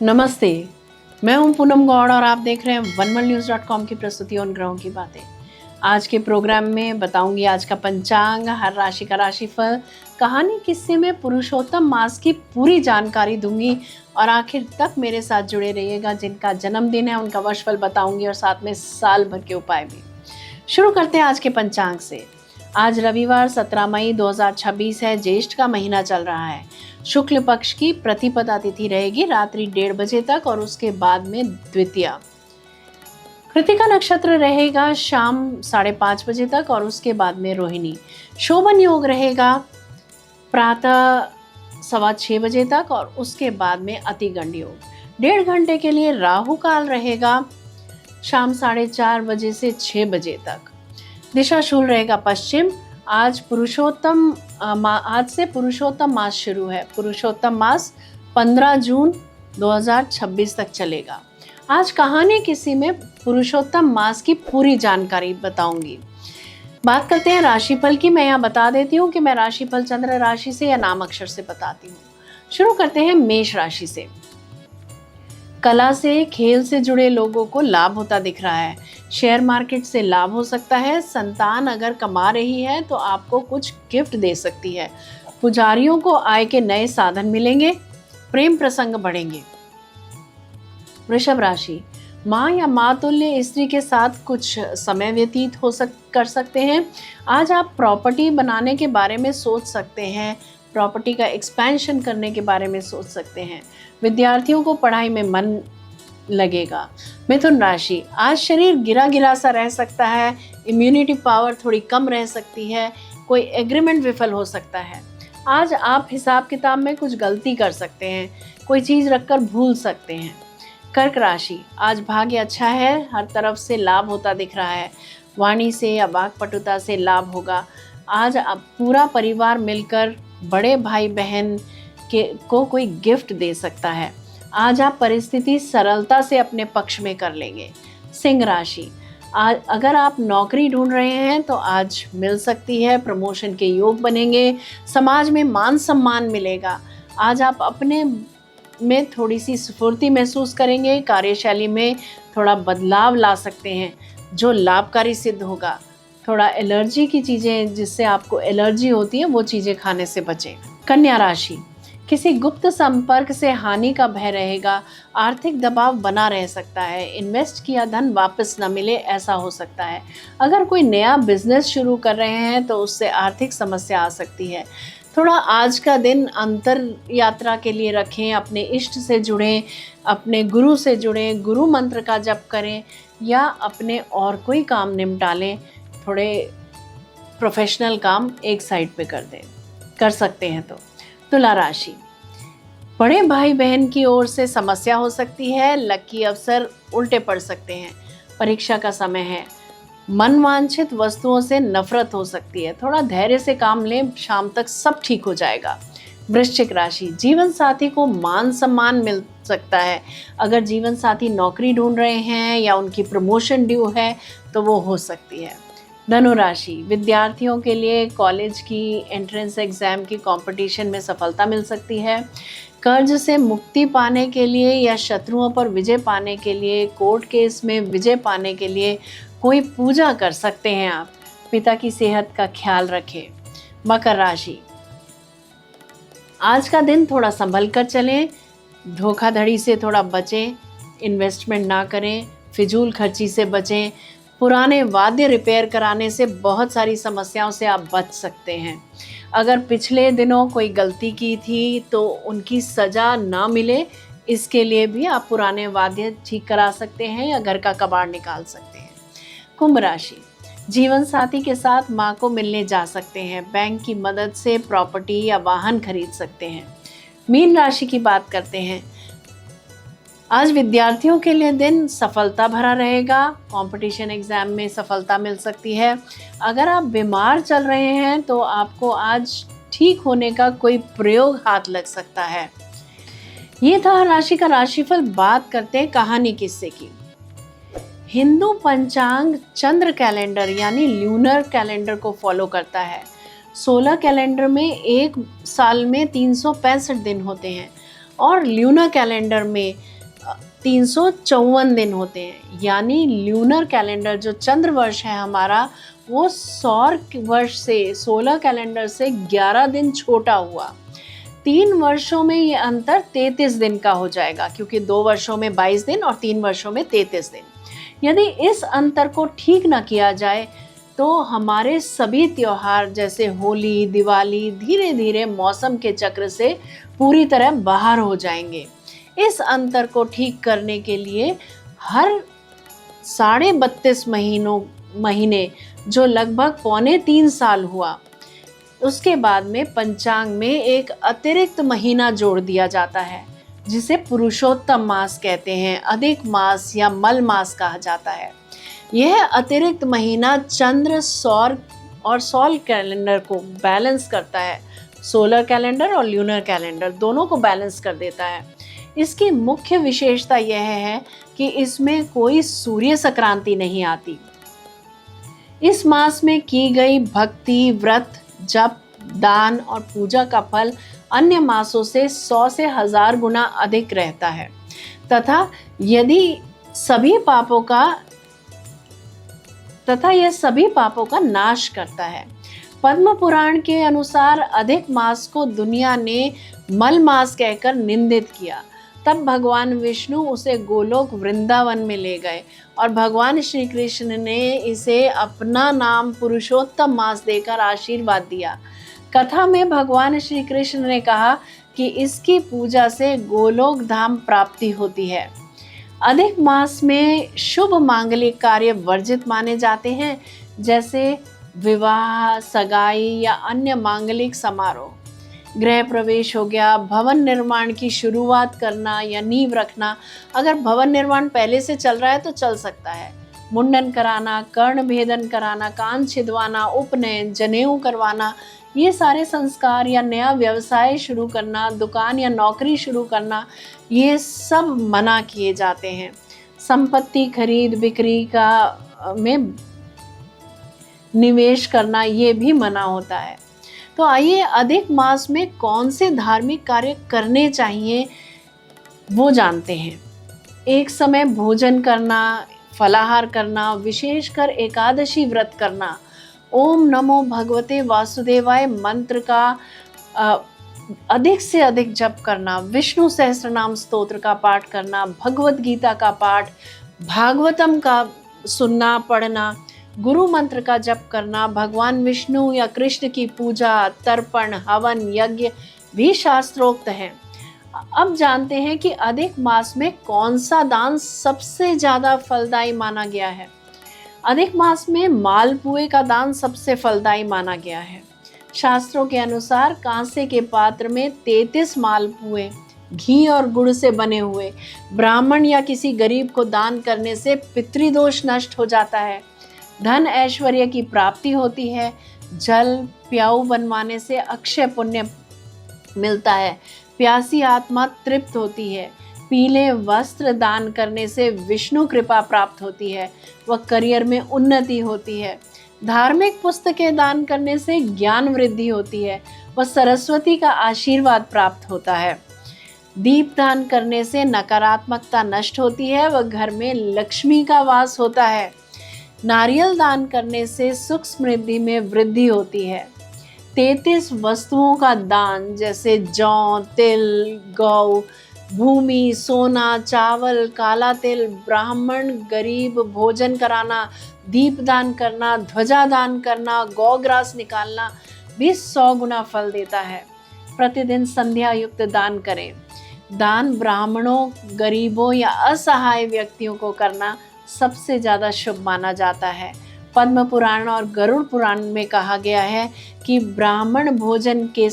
नमस्ते। मैं हूं पूनम गौड़ और आप देख रहे हैं वनमलन्यूज़.com की प्रस्तुति उन ग्रहों की बातें। आज के प्रोग्राम में बताऊंगी आज का पंचांग, हर राशि का राशिफल, कहानी किस्से में पुरुषोत्तम मास की पूरी जानकारी दूंगी और आखिर तक मेरे साथ जुड़े रहिएगा। जिनका जन्मदिन है उनका वर्षफल बताऊंगी और साथ में साल भर के उपाय भी। शुरू करते हैं आज के पंचांग से। आज रविवार 17 मई 2026 है। ज्येष्ठ का महीना चल रहा है। शुक्ल पक्ष की प्रतिपदा तिथि रहेगी रात्रि 1:30 बजे तक और उसके बाद में द्वितीया। कृतिका नक्षत्र रहेगा शाम 5:30 बजे तक और उसके बाद में रोहिणी। शोभन योग रहेगा प्रातः 6:15 बजे तक और उसके बाद में अतिगंड योग। 1.5 घंटे के लिए राहु काल रहेगा शाम 4:30 बजे से 6 बजे तक। दिशा शूल रहेगा पश्चिम। आज से पुरुषोत्तम मास शुरू है। पुरुषोत्तम मास 15 जून 2026 तक चलेगा। आज कहानी किसी में पुरुषोत्तम मास की पूरी जानकारी बताऊंगी। बात करते हैं राशिफल की। मैं यहाँ बता देती हूँ कि मैं राशिफल चंद्र राशि से या नाम अक्षर से बताती हूँ। शुरू करते हैं मेष राशि से। कला से, खेल से जुड़े लोगों को लाभ होता दिख रहा है। शेयर मार्केट से लाभ हो सकता है। संतान अगर कमा रही है तो आपको कुछ गिफ्ट दे सकती है। पुजारियों को आय के नए साधन मिलेंगे। प्रेम प्रसंग बढ़ेंगे। वृषभ राशि। माँ या मातुल्य स्त्री के साथ कुछ समय व्यतीत कर सकते हैं। आज आप प्रॉपर्टी बनाने के बारे में सोच सकते हैं। प्रॉपर्टी का एक्सपेंशन करने के बारे में सोच सकते हैं। विद्यार्थियों को पढ़ाई में मन लगेगा। मिथुन राशि। आज शरीर गिरा गिरा सा रह सकता है। इम्यूनिटी पावर थोड़ी कम रह सकती है। कोई एग्रीमेंट विफल हो सकता है। आज आप हिसाब किताब में कुछ गलती कर सकते हैं। कोई चीज़ रखकर भूल सकते हैं। कर्क राशि। आज भाग्य अच्छा है। हर तरफ से लाभ होता दिख रहा है। वाणी से या वाक्पटुता से लाभ होगा। आज आप पूरा परिवार मिलकर बड़े भाई बहन को कोई गिफ्ट दे सकता है। आज आप परिस्थिति सरलता से अपने पक्ष में कर लेंगे। सिंह राशि। आज अगर आप नौकरी ढूंढ रहे हैं तो आज मिल सकती है। प्रमोशन के योग बनेंगे। समाज में मान सम्मान मिलेगा। आज आप अपने में थोड़ी सी स्फूर्ति महसूस करेंगे। कार्यशैली में थोड़ा बदलाव ला सकते हैं जो लाभकारी सिद्ध होगा। थोड़ा एलर्जी की चीज़ें, जिससे आपको एलर्जी होती है, वो चीज़ें खाने से बचें। कन्या राशि। किसी गुप्त संपर्क से हानि का भय रहेगा। आर्थिक दबाव बना रह सकता है। इन्वेस्ट किया धन वापस न मिले, ऐसा हो सकता है। अगर कोई नया बिजनेस शुरू कर रहे हैं तो उससे आर्थिक समस्या आ सकती है। थोड़ा आज का दिन अंतर यात्रा के लिए रखें। अपने इष्ट से जुड़ें, अपने गुरु से जुड़ें, गुरु मंत्र का जप करें या अपने और कोई काम निपटा लें। थोड़े प्रोफेशनल काम एक साइड पे कर सकते हैं। तो तुला राशि। बड़े भाई बहन की ओर से समस्या हो सकती है। लकी अवसर उल्टे पड़ सकते हैं। परीक्षा का समय है। मनवांछित वस्तुओं से नफरत हो सकती है। थोड़ा धैर्य से काम लें, शाम तक सब ठीक हो जाएगा। वृश्चिक राशि। जीवन साथी को मान सम्मान मिल सकता है। अगर जीवन साथी नौकरी ढूंढ रहे हैं या उनकी प्रमोशन ड्यू है तो वो हो सकती है। धनु राशि। विद्यार्थियों के लिए कॉलेज की एंट्रेंस एग्जाम की कंपटीशन में सफलता मिल सकती है। कर्ज से मुक्ति पाने के लिए या शत्रुओं पर विजय पाने के लिए, कोर्ट केस में विजय पाने के लिए कोई पूजा कर सकते हैं आप। पिता की सेहत का ख्याल रखें। मकर राशि। आज का दिन थोड़ा संभल कर चलें। धोखाधड़ी से थोड़ा बचें। इन्वेस्टमेंट ना करें। फिजूल खर्ची से बचें। पुराने वाद्य रिपेयर कराने से बहुत सारी समस्याओं से आप बच सकते हैं। अगर पिछले दिनों कोई गलती की थी तो उनकी सज़ा ना मिले, इसके लिए भी आप पुराने वाद्य ठीक करा सकते हैं या घर का कबाड़ निकाल सकते हैं। कुंभ राशि। जीवन साथी के साथ माँ को मिलने जा सकते हैं। बैंक की मदद से प्रॉपर्टी या वाहन खरीद सकते हैं। मीन राशि की बात करते हैं। आज विद्यार्थियों के लिए दिन सफलता भरा रहेगा। कंपटीशन एग्जाम में सफलता मिल सकती है। अगर आप बीमार चल रहे हैं तो आपको आज ठीक होने का कोई प्रयोग हाथ लग सकता है। ये था राशि का राशिफल। बात करते हैं कहानी किस्से की। हिंदू पंचांग चंद्र कैलेंडर यानी ल्यूनर कैलेंडर को फॉलो करता है। 16 कैलेंडर में एक साल में 365 दिन होते हैं और ल्यूनर कैलेंडर में 354 दिन होते हैं। यानी ल्यूनर कैलेंडर जो चंद्र वर्ष है हमारा, वो सौर वर्ष से 16 कैलेंडर से 11 दिन छोटा हुआ। 3 वर्षों में ये अंतर 33 दिन का हो जाएगा, क्योंकि 2 वर्षों में 22 दिन और 3 वर्षों में 33 दिन। यदि इस अंतर को ठीक न किया जाए तो हमारे सभी त्योहार जैसे होली, दिवाली धीरे धीरे मौसम के चक्र से पूरी तरह बाहर हो जाएंगे। इस अंतर को ठीक करने के लिए हर 32.5 महीने जो लगभग 2.25 साल हुआ, उसके बाद में पंचांग में एक अतिरिक्त महीना जोड़ दिया जाता है, जिसे पुरुषोत्तम मास कहते हैं, अधिक मास या मल मास कहा जाता है। यह अतिरिक्त महीना चंद्र, सौर और सोल कैलेंडर को बैलेंस करता है। सोलर कैलेंडर और ल्यूनर कैलेंडर दोनों को बैलेंस कर देता है। इसकी मुख्य विशेषता यह है कि इसमें कोई सूर्य संक्रांति नहीं आती। इस मास में की गई भक्ति, व्रत, जप, दान और पूजा का फल अन्य मासों से 100 से 1000 गुना अधिक रहता है तथा यह सभी पापों का नाश करता है। पद्म पुराण के अनुसार अधिक मास को दुनिया ने मल मास कहकर निंदित किया। तब भगवान विष्णु उसे गोलोक वृंदावन में ले गए और भगवान श्री कृष्ण ने इसे अपना नाम पुरुषोत्तम मास देकर आशीर्वाद दिया। कथा में भगवान श्री कृष्ण ने कहा कि इसकी पूजा से गोलोक धाम प्राप्ति होती है। अधिक मास में शुभ मांगलिक कार्य वर्जित माने जाते हैं, जैसे विवाह, सगाई या अन्य मांगलिक समारोह। गृह प्रवेश हो गया, भवन निर्माण की शुरुआत करना या नींव रखना। अगर भवन निर्माण पहले से चल रहा है तो चल सकता है। मुंडन कराना, कर्ण भेदन कराना, कान छिदवाना, उपनयन, जनेऊ करवाना, ये सारे संस्कार या नया व्यवसाय शुरू करना, दुकान या नौकरी शुरू करना, ये सब मना किए जाते हैं। संपत्ति खरीद बिक्री का में निवेश करना, ये भी मना होता है। तो आइए अधिक मास में कौन से धार्मिक कार्य करने चाहिए वो जानते हैं। एक समय भोजन करना, फलाहार करना, विशेषकर एकादशी व्रत करना, ओम नमो भगवते वासुदेवाय मंत्र का अधिक से अधिक जप करना, विष्णु सहस्त्रनाम स्तोत्र का पाठ करना, भगवत गीता का पाठ, भागवतम का सुनना पढ़ना, गुरु मंत्र का जप करना, भगवान विष्णु या कृष्ण की पूजा, तर्पण, हवन, यज्ञ भी शास्त्रोक्त है। अब जानते हैं कि अधिक मास में कौन सा दान सबसे ज़्यादा फलदायी माना गया है। अधिक मास में मालपुए का दान सबसे फलदायी माना गया है। शास्त्रों के अनुसार कांसे के पात्र में 33 मालपुए घी और गुड़ से बने हुए ब्राह्मण या किसी गरीब को दान करने से पितृदोष नष्ट हो जाता है, धन ऐश्वर्य की प्राप्ति होती है, जल प्याऊ बनवाने से अक्षय पुण्य मिलता है, प्यासी आत्मा तृप्त होती है, पीले वस्त्र दान करने से विष्णु कृपा प्राप्त होती है व करियर में उन्नति होती है, धार्मिक पुस्तकें दान करने से ज्ञान वृद्धि होती है व सरस्वती का आशीर्वाद प्राप्त होता है, दीप दान करने से नकारात्मकता नष्ट होती है व घर में लक्ष्मी का वास होता है, नारियल दान करने से सुख समृद्धि में वृद्धि होती है, 33 वस्तुओं का दान जैसे जौ, तिल, गौ, भूमि, सोना, चावल, काला तिल, ब्राह्मण गरीब भोजन कराना, दीप दान करना, ध्वजा दान करना, गौग्रास निकालना भी 100 गुना फल देता है। प्रतिदिन संध्या युक्त दान करें। दान ब्राह्मणों, गरीबों या असहाय व्यक्तियों को करना सबसे ज़्यादा शुभ माना जाता है। पद्म पुराण और गरुड़ पुराण में कहा गया है कि ब्राह्मण भोजन के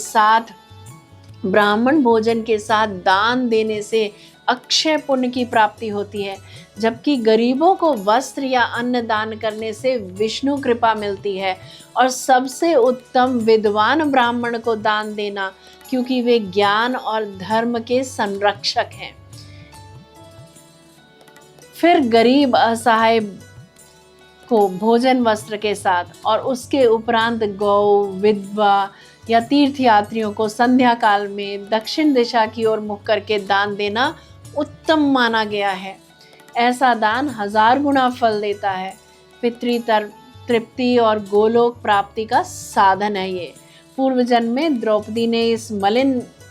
साथ दान देने से अक्षय पुण्य की प्राप्ति होती है, जबकि गरीबों को वस्त्र या अन्न दान करने से विष्णु कृपा मिलती है। और सबसे उत्तम विद्वान ब्राह्मण को दान देना, क्योंकि वे ज्ञान और धर्म के संरक्षक हैं। फिर गरीब असहाय को भोजन वस्त्र के साथ और उसके उपरांत गौ, विधवा या तीर्थ यात्रियों को संध्या काल में दक्षिण दिशा की ओर मुख करके दान देना उत्तम माना गया है। ऐसा दान 1000 गुना फल देता है। पितृ तृप्ति और गोलोक प्राप्ति का साधन है ये। पूर्व जन्म में द्रौपदी ने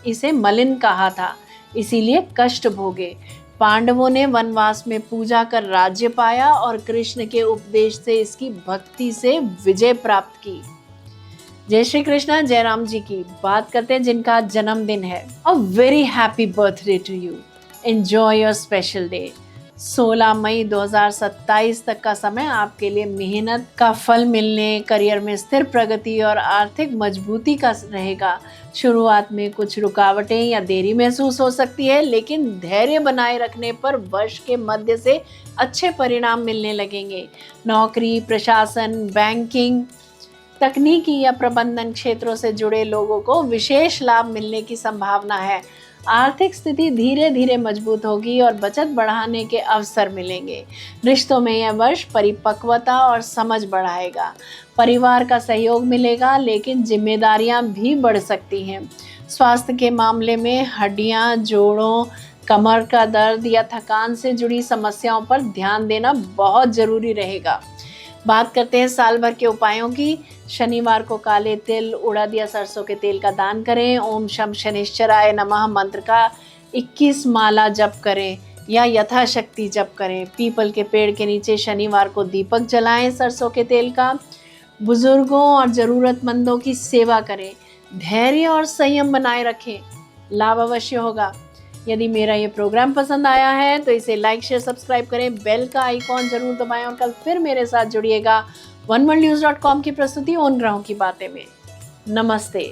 इसे मलिन कहा था, इसीलिए कष्ट भोगे। पांडवों ने वनवास में पूजा कर राज्य पाया और कृष्ण के उपदेश से इसकी भक्ति से विजय प्राप्त की। जय श्री कृष्णा। जय राम जी की बात करते हैं जिनका जन्मदिन है। A very happy birthday to you. Enjoy your special day. 16 मई 2027 तक का समय आपके लिए मेहनत का फल मिलने, करियर में स्थिर प्रगति और आर्थिक मजबूती का रहेगा। शुरुआत में कुछ रुकावटें या देरी महसूस हो सकती है, लेकिन धैर्य बनाए रखने पर वर्ष के मध्य से अच्छे परिणाम मिलने लगेंगे। नौकरी, प्रशासन, बैंकिंग, तकनीकी या प्रबंधन क्षेत्रों से जुड़े लोगों को विशेष लाभ मिलने की संभावना है। आर्थिक स्थिति धीरे धीरे मजबूत होगी और बचत बढ़ाने के अवसर मिलेंगे। रिश्तों में यह वर्ष परिपक्वता और समझ बढ़ाएगा। परिवार का सहयोग मिलेगा, लेकिन जिम्मेदारियां भी बढ़ सकती हैं। स्वास्थ्य के मामले में हड्डियां, जोड़ों, कमर का दर्द या थकान से जुड़ी समस्याओं पर ध्यान देना बहुत जरूरी रहेगा। बात करते हैं साल भर के उपायों की। शनिवार को काले तिल, उड़द या सरसों के तेल का दान करें। ओम शम शनिश्चराय नमः मंत्र का 21 माला जप करें या यथाशक्ति जप करें। पीपल के पेड़ के नीचे शनिवार को दीपक जलाएं सरसों के तेल का। बुजुर्गों और ज़रूरतमंदों की सेवा करें। धैर्य और संयम बनाए रखें, लाभ अवश्य होगा। यदि मेरा ये प्रोग्राम पसंद आया है तो इसे लाइक, शेयर, सब्सक्राइब करें। बेल का आइकॉन जरूर दबाएं और कल फिर मेरे साथ जुड़िएगा oneworldnews.com की प्रस्तुति उन ग्रहों की बातें में। नमस्ते।